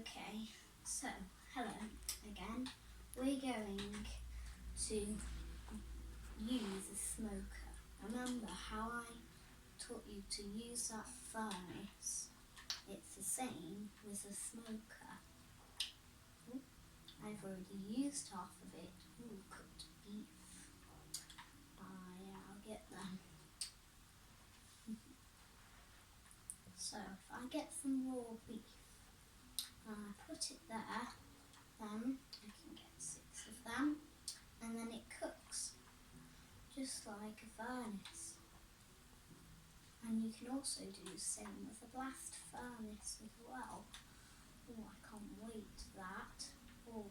Okay, so hello again. We're going to use a smoker. Remember how I taught you to use that furnace? It's the same with a smoker. Ooh, I've already used half of it. Ooh, cooked beef. Yeah, I'll get them. So if I get some raw beef, put it there, then I can get 6 of them, and then it cooks just like a furnace. And you can also do the same with a blast furnace as well. Oh, I can't wait for that. All